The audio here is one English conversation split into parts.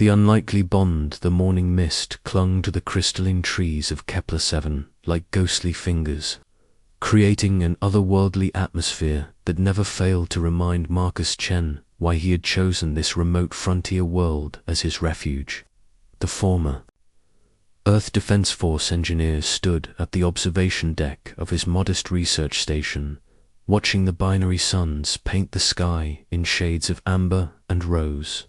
The unlikely bond, the morning mist, clung to the crystalline trees of Kepler-7 like ghostly fingers, creating an otherworldly atmosphere that never failed to remind Marcus Chen why he had chosen this remote frontier world as his refuge. The former Earth Defense Force engineers stood at the observation deck of his modest research station, watching the binary suns paint the sky in shades of amber and rose.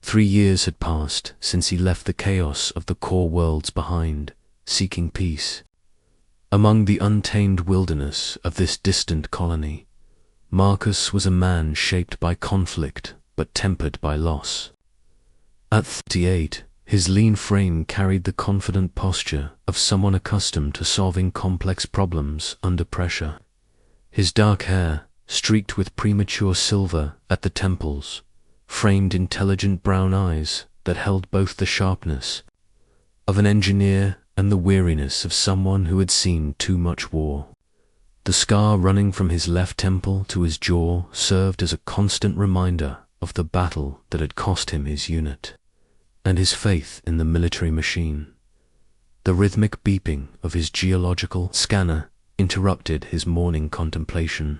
3 years had passed since he left the chaos of the core worlds behind, seeking peace. Among the untamed wilderness of this distant colony, Marcus was a man shaped by conflict but tempered by loss. At 38, his lean frame carried the confident posture of someone accustomed to solving complex problems under pressure. His dark hair, streaked with premature silver at the temples, framed intelligent brown eyes that held both the sharpness of an engineer and the weariness of someone who had seen too much war. The scar running from his left temple to his jaw served as a constant reminder of the battle that had cost him his unit, and his faith in the military machine. The rhythmic beeping of his geological scanner interrupted his morning contemplation.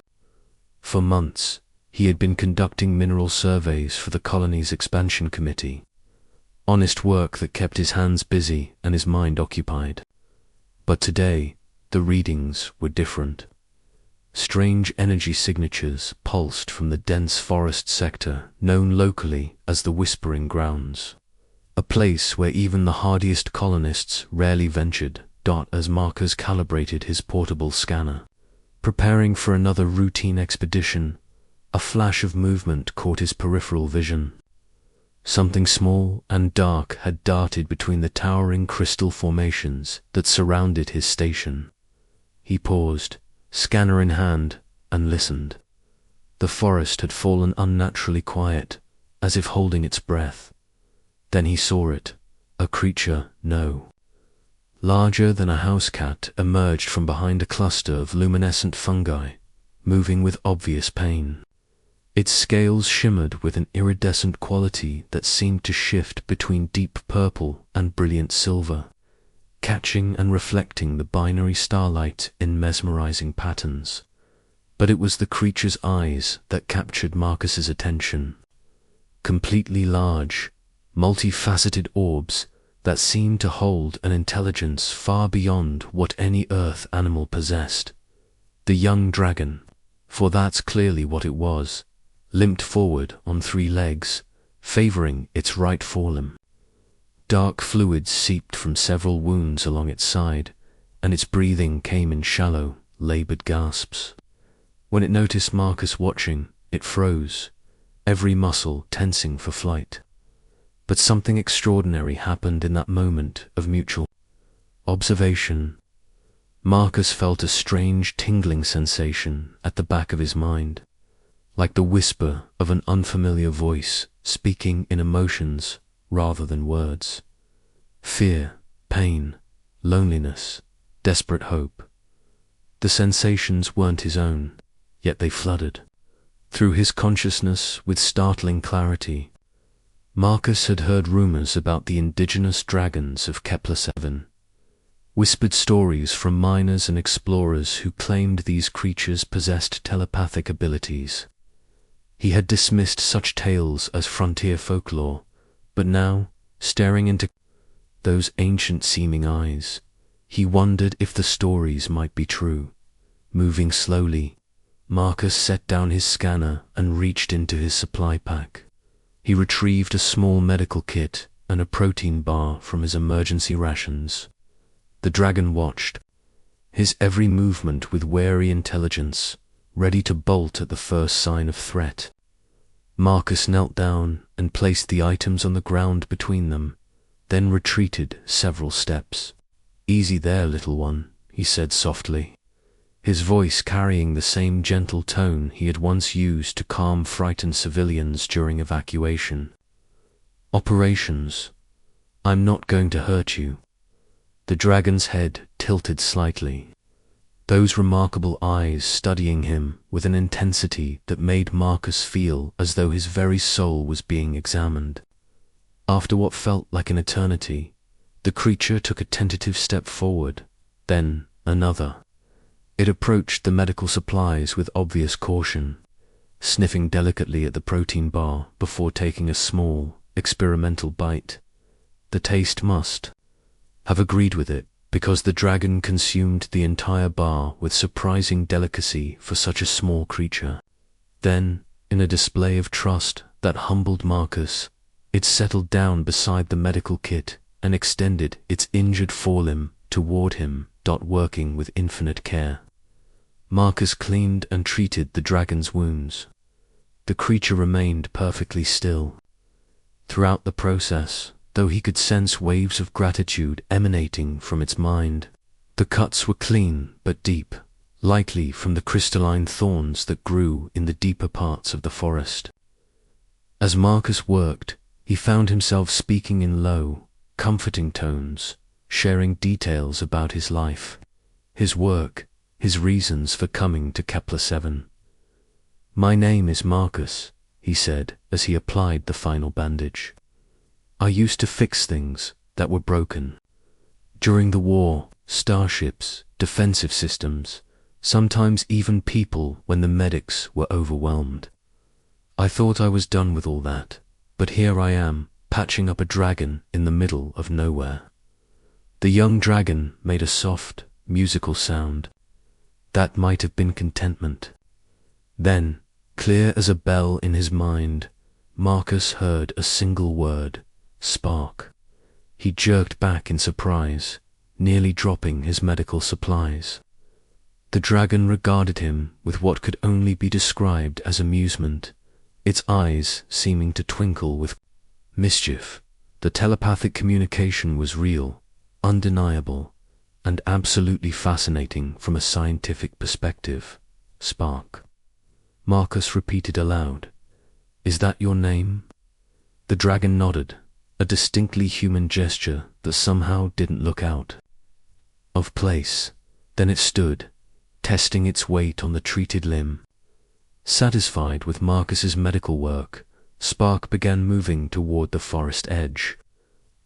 For months, he had been conducting mineral surveys for the colony's expansion committee, honest work that kept his hands busy and his mind occupied. But today, the readings were different. Strange energy signatures pulsed from the dense forest sector known locally as the Whispering Grounds, a place where even the hardiest colonists rarely ventured. As Marcus calibrated his portable scanner, preparing for another routine expedition, a flash of movement caught his peripheral vision. Something small and dark had darted between the towering crystal formations that surrounded his station. He paused, scanner in hand, and listened. The forest had fallen unnaturally quiet, as if holding its breath. Then he saw it, a creature, larger than a house cat, emerged from behind a cluster of luminescent fungi, moving with obvious pain. Its scales shimmered with an iridescent quality that seemed to shift between deep purple and brilliant silver, catching and reflecting the binary starlight in mesmerizing patterns. But it was the creature's eyes that captured Marcus's attention. Completely large, multifaceted orbs that seemed to hold an intelligence far beyond what any earth animal possessed. The young dragon, for that's clearly what it was, limped forward on 3 legs, favoring its right forelimb. Dark fluids seeped from several wounds along its side, and its breathing came in shallow, labored gasps. When it noticed Marcus watching, it froze, every muscle tensing for flight. But something extraordinary happened in that moment of mutual observation. Marcus felt a strange tingling sensation at the back of his mind, like the whisper of an unfamiliar voice speaking in emotions rather than words. Fear, pain, loneliness, desperate hope. The sensations weren't his own, yet they flooded through his consciousness with startling clarity. Marcus had heard rumors about the indigenous dragons of Kepler-7, whispered stories from miners and explorers who claimed these creatures possessed telepathic abilities. He had dismissed such tales as frontier folklore, but now, staring into those ancient-seeming eyes, he wondered if the stories might be true. Moving slowly, Marcus set down his scanner and reached into his supply pack. He retrieved a small medical kit and a protein bar from his emergency rations. The dragon watched, his every movement with wary intelligence, ready to bolt at the first sign of threat. Marcus knelt down and placed the items on the ground between them, then retreated several steps. "Easy there, little one," he said softly, his voice carrying the same gentle tone he had once used to calm frightened civilians during evacuation. "Operations. I'm not going to hurt you." The dragon's head tilted slightly, those remarkable eyes studying him with an intensity that made Marcus feel as though his very soul was being examined. After what felt like an eternity, the creature took a tentative step forward, then another. It approached the medical supplies with obvious caution, sniffing delicately at the protein bar before taking a small, experimental bite. The taste must have agreed with it, because the dragon consumed the entire bar with surprising delicacy for such a small creature. Then, in a display of trust that humbled Marcus, it settled down beside the medical kit and extended its injured forelimb toward him, working with infinite care. Marcus cleaned and treated the dragon's wounds. The creature remained perfectly still. Throughout the process, though he could sense waves of gratitude emanating from its mind, the cuts were clean but deep, likely from the crystalline thorns that grew in the deeper parts of the forest. As Marcus worked, he found himself speaking in low, comforting tones, sharing details about his life, his work, his reasons for coming to Kepler-7. "My name is Marcus," he said as he applied the final bandage. "I used to fix things that were broken. During the war, starships, defensive systems, sometimes even people when the medics were overwhelmed. I thought I was done with all that, but here I am, patching up a dragon in the middle of nowhere." The young dragon made a soft, musical sound. That might have been contentment. Then, clear as a bell in his mind, Marcus heard a single word: spark. He jerked back in surprise, nearly dropping his medical supplies. The dragon regarded him with what could only be described as amusement, its eyes seeming to twinkle with mischief. The telepathic communication was real, undeniable, and absolutely fascinating from a scientific perspective. "Spark," Marcus repeated aloud. "Is that your name?" The dragon nodded, a distinctly human gesture that somehow didn't look out of place. Then it stood, testing its weight on the treated limb. Satisfied with Marcus's medical work, Spark began moving toward the forest edge.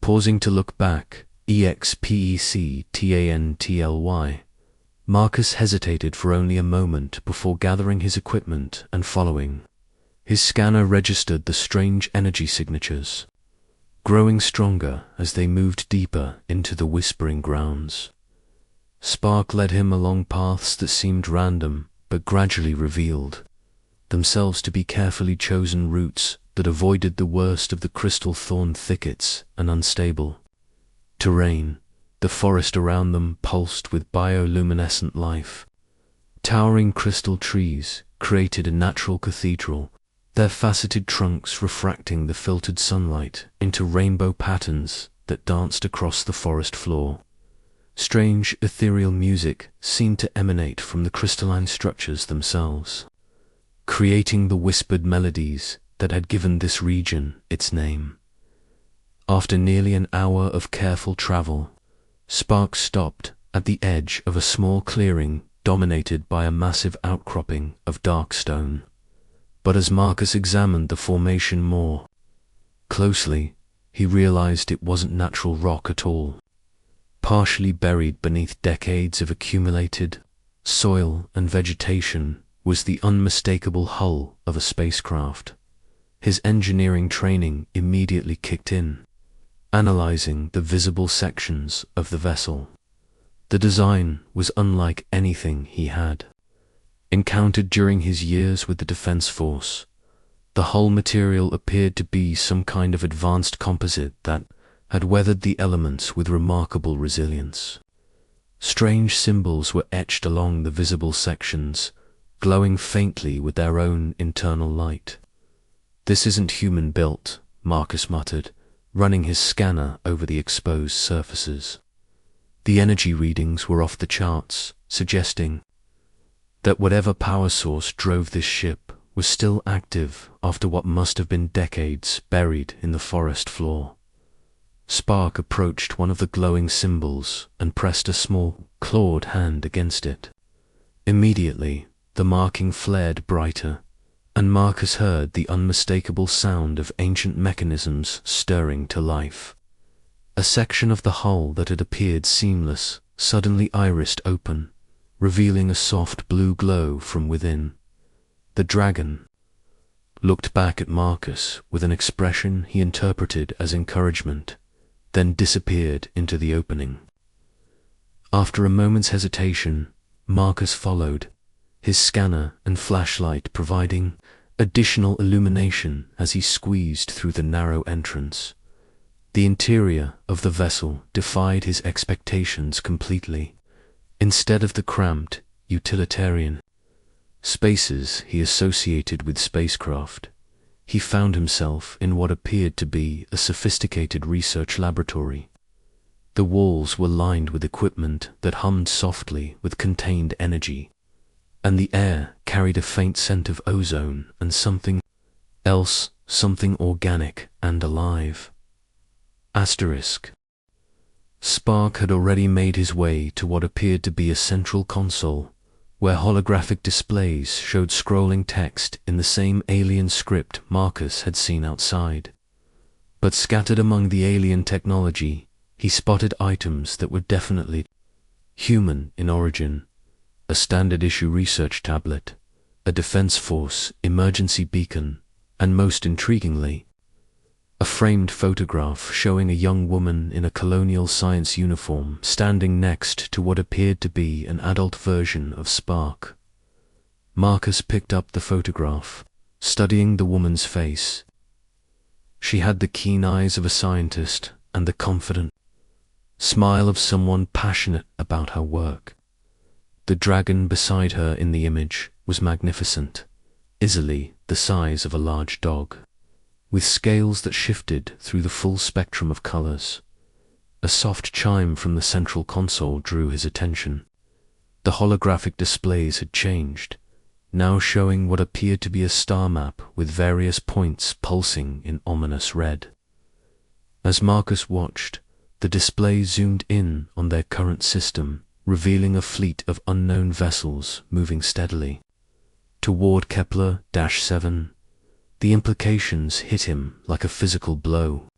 Pausing to look back, expectantly, Marcus hesitated for only a moment before gathering his equipment and following. His scanner registered the strange energy signatures, growing stronger as they moved deeper into the whispering grounds. Spark led him along paths that seemed random but gradually revealed themselves to be carefully chosen routes that avoided the worst of the crystal thorn thickets and unstable terrain. The forest around them pulsed with bioluminescent life. Towering crystal trees created a natural cathedral, their faceted trunks refracting the filtered sunlight into rainbow patterns that danced across the forest floor. Strange ethereal music seemed to emanate from the crystalline structures themselves, creating the whispered melodies that had given this region its name. After nearly an hour of careful travel, Spark stopped at the edge of a small clearing dominated by a massive outcropping of dark stone. But as Marcus examined the formation more closely, he realized it wasn't natural rock at all. Partially buried beneath decades of accumulated soil and vegetation was the unmistakable hull of a spacecraft. His engineering training immediately kicked in, analyzing the visible sections of the vessel. The design was unlike anything he had encountered during his years with the Defense Force. The hull material appeared to be some kind of advanced composite that had weathered the elements with remarkable resilience. Strange symbols were etched along the visible sections, glowing faintly with their own internal light. "This isn't human-built," Marcus muttered, running his scanner over the exposed surfaces. The energy readings were off the charts, suggesting that whatever power source drove this ship was still active after what must have been decades buried in the forest floor. Spark approached one of the glowing symbols and pressed a small, clawed hand against it. Immediately, the marking flared brighter, and Marcus heard the unmistakable sound of ancient mechanisms stirring to life. A section of the hull that had appeared seamless suddenly irised open, revealing a soft blue glow from within. The dragon looked back at Marcus with an expression he interpreted as encouragement, then disappeared into the opening. After a moment's hesitation, Marcus followed, his scanner and flashlight providing additional illumination as he squeezed through the narrow entrance. The interior of the vessel defied his expectations completely. Instead of the cramped, utilitarian spaces he associated with spacecraft, he found himself in what appeared to be a sophisticated research laboratory. The walls were lined with equipment that hummed softly with contained energy, and the air carried a faint scent of ozone and something else, something organic and alive. Asterisk. Spark had already made his way to what appeared to be a central console, where holographic displays showed scrolling text in the same alien script Marcus had seen outside. But scattered among the alien technology, he spotted items that were definitely human in origin: a standard-issue research tablet, a Defense Force emergency beacon, and most intriguingly, a framed photograph showing a young woman in a colonial science uniform standing next to what appeared to be an adult version of Spark. Marcus picked up the photograph, studying the woman's face. She had the keen eyes of a scientist and the confident smile of someone passionate about her work. The dragon beside her in the image was magnificent, easily the size of a large dog, with scales that shifted through the full spectrum of colors. A soft chime from the central console drew his attention. The holographic displays had changed, now showing what appeared to be a star map with various points pulsing in ominous red. As Marcus watched, the display zoomed in on their current system, revealing a fleet of unknown vessels moving steadily toward Kepler-7. The implications hit him like a physical blow.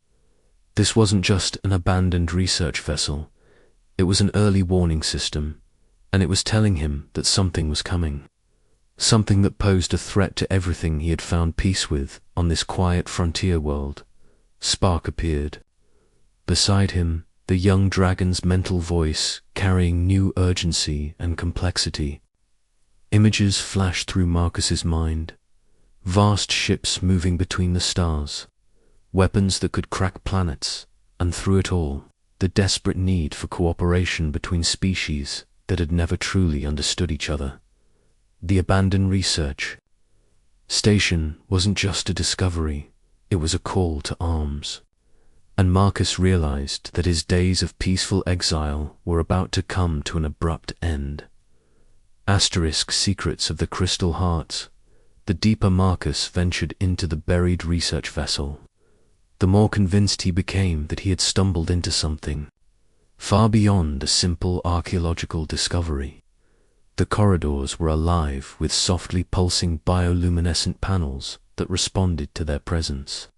This wasn't just an abandoned research vessel, it was an early warning system, and it was telling him that something was coming. Something that posed a threat to everything he had found peace with on this quiet frontier world. Spark appeared. Beside him, the young dragon's mental voice carrying new urgency and complexity. Images flashed through Marcus's mind. Vast ships moving between the stars, weapons that could crack planets, and through it all, the desperate need for cooperation between species that had never truly understood each other. The abandoned research station wasn't just a discovery, it was a call to arms. And Marcus realized that his days of peaceful exile were about to come to an abrupt end. Asterisk secrets of the Crystal Heart. The deeper Marcus ventured into the buried research vessel, the more convinced he became that he had stumbled into something far beyond a simple archaeological discovery. The corridors were alive with softly pulsing bioluminescent panels that responded to their presence,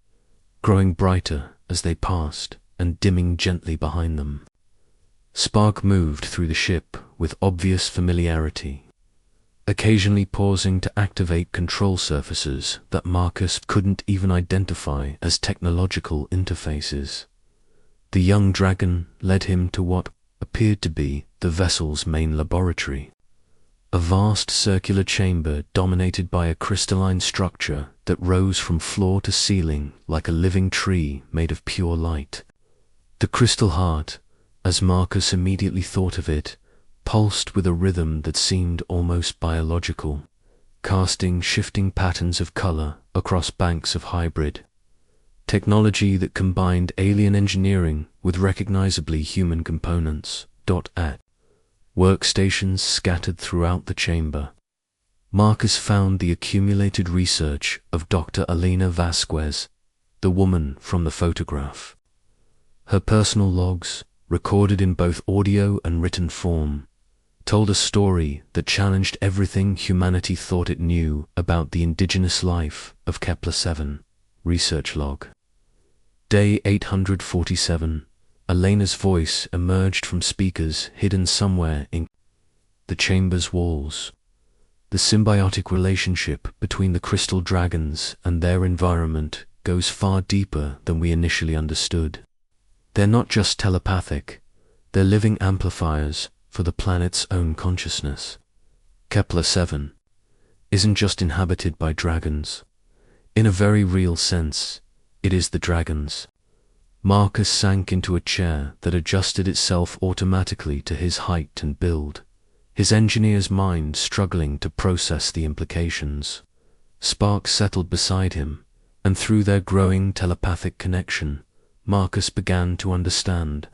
growing brighter as they passed and dimming gently behind them. Spark moved through the ship with obvious familiarity, occasionally pausing to activate control surfaces that Marcus couldn't even identify as technological interfaces. The young dragon led him to what appeared to be the vessel's main laboratory, a vast circular chamber dominated by a crystalline structure that rose from floor to ceiling like a living tree made of pure light. The Crystal Heart, as Marcus immediately thought of it, pulsed with a rhythm that seemed almost biological, casting shifting patterns of color across banks of hybrid technology that combined alien engineering with recognizably human components. At workstations scattered throughout the chamber, Marcus found the accumulated research of Dr. Elena Vasquez, the woman from the photograph. Her personal logs, recorded in both audio and written form, told a story that challenged everything humanity thought it knew about the indigenous life of Kepler-7. Research log. Day 847. Elena's voice emerged from speakers hidden somewhere in the chamber's walls. The symbiotic relationship between the crystal dragons and their environment goes far deeper than we initially understood. They're not just telepathic, they're living amplifiers for the planet's own consciousness. Kepler-7 isn't just inhabited by dragons. In a very real sense, it is the dragons. Marcus sank into a chair that adjusted itself automatically to his height and build, his engineer's mind struggling to process the implications. Spark settled beside him, and through their growing telepathic connection, Marcus began to understand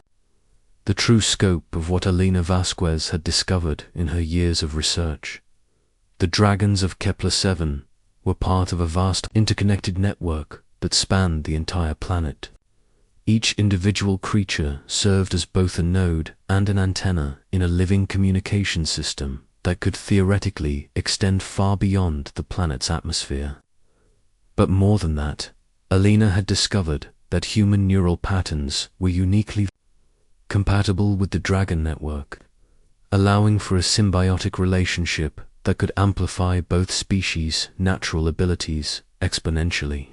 the true scope of what Elena Vasquez had discovered in her years of research. The dragons of Kepler-7 were part of a vast interconnected network that spanned the entire planet. Each individual creature served as both a node and an antenna in a living communication system that could theoretically extend far beyond the planet's atmosphere. But more than that, Elena had discovered that human neural patterns were uniquely compatible with the dragon network, allowing for a symbiotic relationship that could amplify both species' natural abilities exponentially.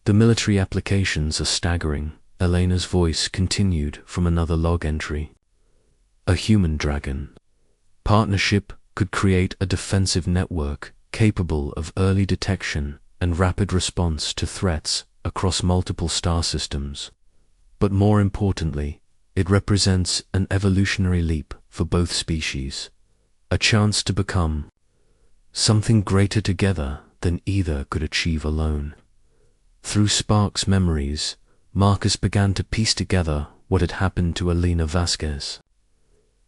The military applications are staggering. Elena's voice continued from another log entry. A human dragon partnership could create a defensive network capable of early detection and rapid response to threats across multiple star systems. But more importantly, it represents an evolutionary leap for both species, a chance to become something greater together than either could achieve alone. Through Spark's memories, Marcus began to piece together what had happened to Elena Vasquez.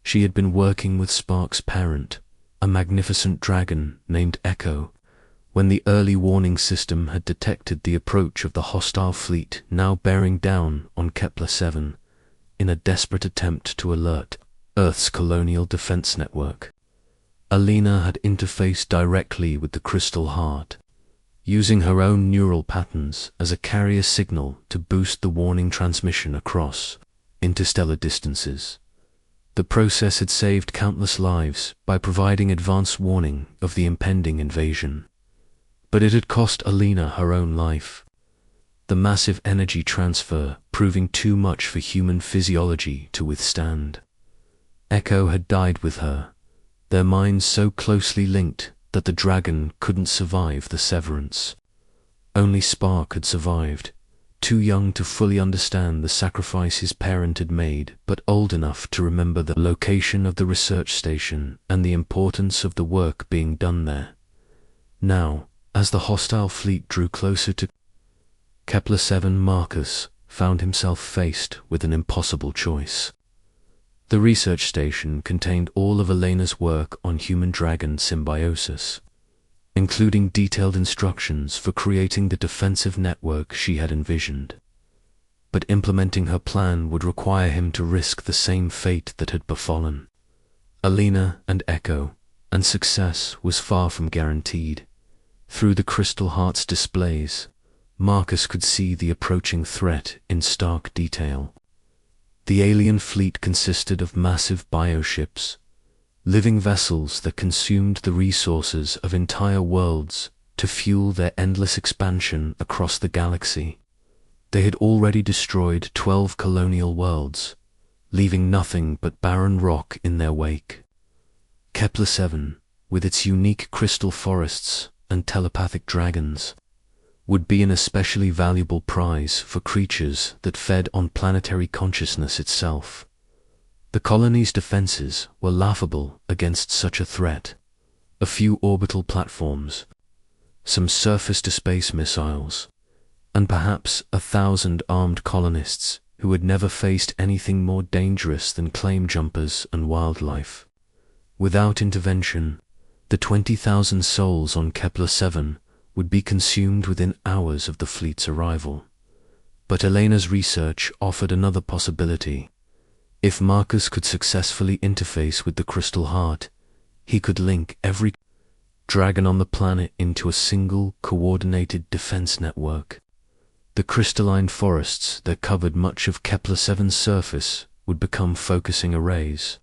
She had been working with Spark's parent, a magnificent dragon named Echo, when the early warning system had detected the approach of the hostile fleet now bearing down on Kepler-7 in a desperate attempt to alert Earth's colonial defense network. Elena had interfaced directly with the Crystal Heart, using her own neural patterns as a carrier signal to boost the warning transmission across interstellar distances. The process had saved countless lives by providing advance warning of the impending invasion. But it had cost Elena her own life, the massive energy transfer proving too much for human physiology to withstand. Echo had died with her, their minds so closely linked that the dragon couldn't survive the severance. Only Spark had survived, too young to fully understand the sacrifice his parent had made, but old enough to remember the location of the research station and the importance of the work being done there. Now, as the hostile fleet drew closer to Kepler-7, Marcus found himself faced with an impossible choice. The research station contained all of Elena's work on human-dragon symbiosis, including detailed instructions for creating the defensive network she had envisioned. But implementing her plan would require him to risk the same fate that had befallen Elena and Echo, and success was far from guaranteed. Through the Crystal Heart's displays, Marcus could see the approaching threat in stark detail. The alien fleet consisted of massive bioships, living vessels that consumed the resources of entire worlds to fuel their endless expansion across the galaxy. They had already destroyed 12 colonial worlds, leaving nothing but barren rock in their wake. Kepler-7, with its unique crystal forests and telepathic dragons, would be an especially valuable prize for creatures that fed on planetary consciousness itself. The colony's defenses were laughable against such a threat. A few orbital platforms, some surface-to-space missiles, and perhaps 1,000 armed colonists who had never faced anything more dangerous than claim jumpers and wildlife. Without intervention, the 20,000 souls on Kepler-7 would be consumed within hours of the fleet's arrival. But Elena's research offered another possibility. If Marcus could successfully interface with the Crystal Heart, he could link every dragon on the planet into a single, coordinated defense network. The crystalline forests that covered much of Kepler-7's surface would become focusing arrays,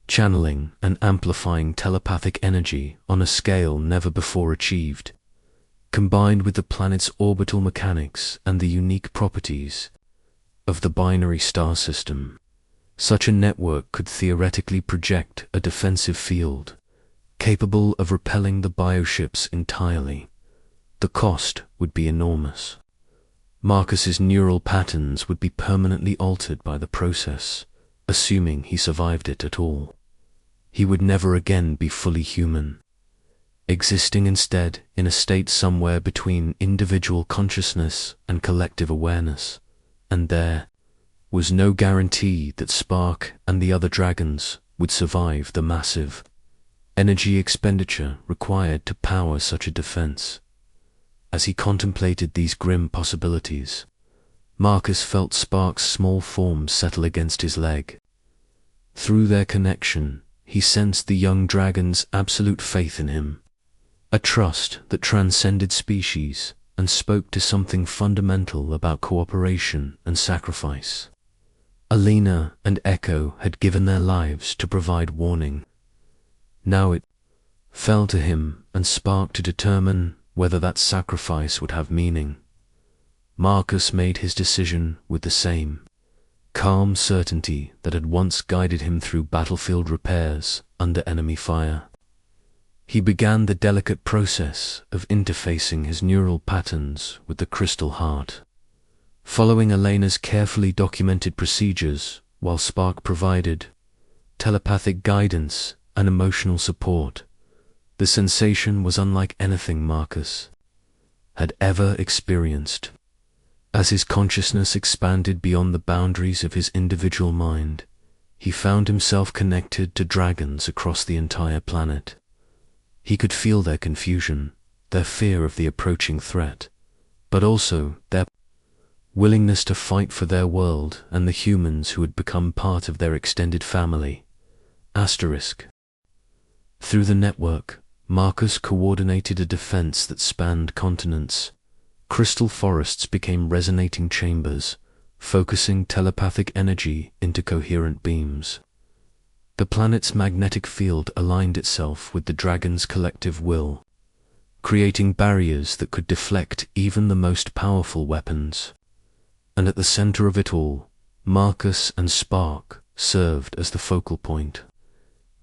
channeling and amplifying telepathic energy on a scale never before achieved. Combined with the planet's orbital mechanics and the unique properties of the binary star system, such a network could theoretically project a defensive field capable of repelling the bioships entirely. The cost would be enormous. Marcus's neural patterns would be permanently altered by the process, assuming he survived it at all. He would never again be fully human, existing instead in a state somewhere between individual consciousness and collective awareness, and there was no guarantee that Spark and the other dragons would survive the massive energy expenditure required to power such a defense. As he contemplated these grim possibilities, Marcus felt Spark's small form settle against his leg. Through their connection, he sensed the young dragon's absolute faith in him, a trust that transcended species and spoke to something fundamental about cooperation and sacrifice. Alina and Echo had given their lives to provide warning. Now it fell to him and Spark to determine whether that sacrifice would have meaning. Marcus made his decision with the same calm certainty that had once guided him through battlefield repairs under enemy fire. He began the delicate process of interfacing his neural patterns with the Crystal Heart. Following Elena's carefully documented procedures, while Spark provided telepathic guidance and emotional support, the sensation was unlike anything Marcus had ever experienced. As his consciousness expanded beyond the boundaries of his individual mind, he found himself connected to dragons across the entire planet. He could feel their confusion, their fear of the approaching threat, but also their willingness to fight for their world and the humans who had become part of their extended family. Through the network, Marcus coordinated a defense that spanned continents. Crystal forests became resonating chambers, focusing telepathic energy into coherent beams. The planet's magnetic field aligned itself with the dragon's collective will, creating barriers that could deflect even the most powerful weapons. And at the center of it all, Marcus and Spark served as the focal point.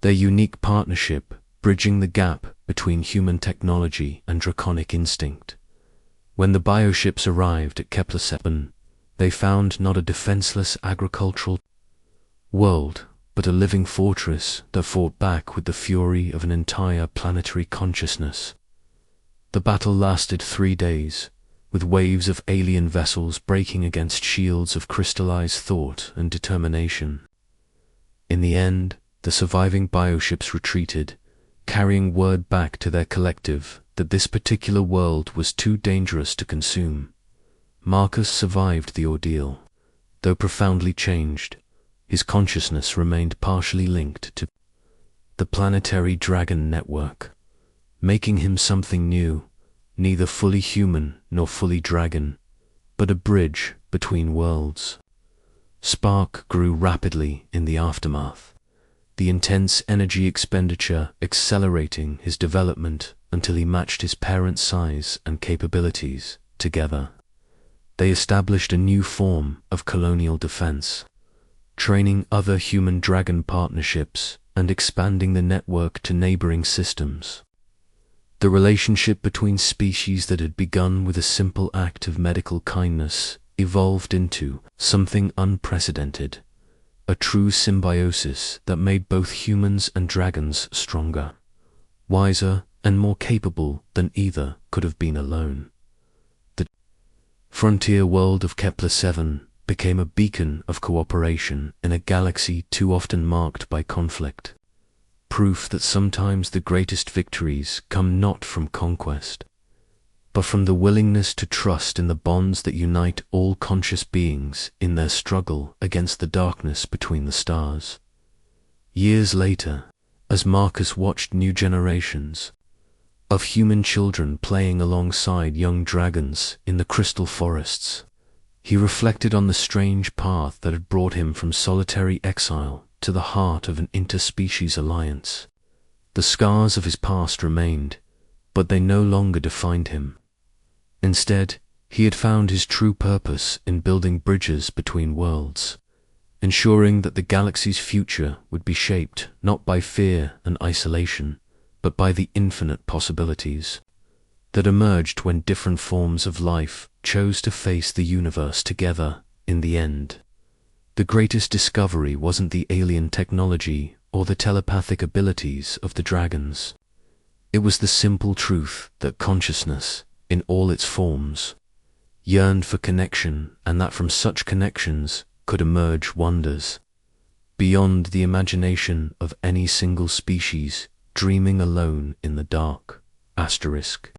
Their unique partnership bridging the gap between human technology and draconic instinct. When the bioships arrived at Kepler-7, they found not a defenseless agricultural world, but a living fortress that fought back with the fury of an entire planetary consciousness. The battle lasted 3 days, with waves of alien vessels breaking against shields of crystallized thought and determination. In the end, the surviving bioships retreated, carrying word back to their collective that this particular world was too dangerous to consume. Marcus survived the ordeal. Though profoundly changed, his consciousness remained partially linked to the planetary dragon network, making him something new, neither fully human nor fully dragon, but a bridge between worlds. Spark grew rapidly in the aftermath, the intense energy expenditure accelerating his development until he matched his parents' size and capabilities. Together, they established a new form of colonial defense, training other human-dragon partnerships and expanding the network to neighboring systems. The relationship between species that had begun with a simple act of medical kindness evolved into something unprecedented, a true symbiosis that made both humans and dragons stronger, wiser, and more capable than either could have been alone. The frontier world of Kepler-7 became a beacon of cooperation in a galaxy too often marked by conflict, proof that sometimes the greatest victories come not from conquest, but from the willingness to trust in the bonds that unite all conscious beings in their struggle against the darkness between the stars. Years later, as Marcus watched new generations of human children playing alongside young dragons in the crystal forests, he reflected on the strange path that had brought him from solitary exile to the heart of an interspecies alliance. The scars of his past remained, but they no longer defined him. Instead, he had found his true purpose in building bridges between worlds, ensuring that the galaxy's future would be shaped not by fear and isolation, but by the infinite possibilities that emerged when different forms of life chose to face the universe together. In the end, the greatest discovery wasn't the alien technology or the telepathic abilities of the dragons. It was the simple truth that consciousness, in all its forms, yearned for connection, and that from such connections could emerge wonders beyond the imagination of any single species dreaming alone in the dark. Asterisk.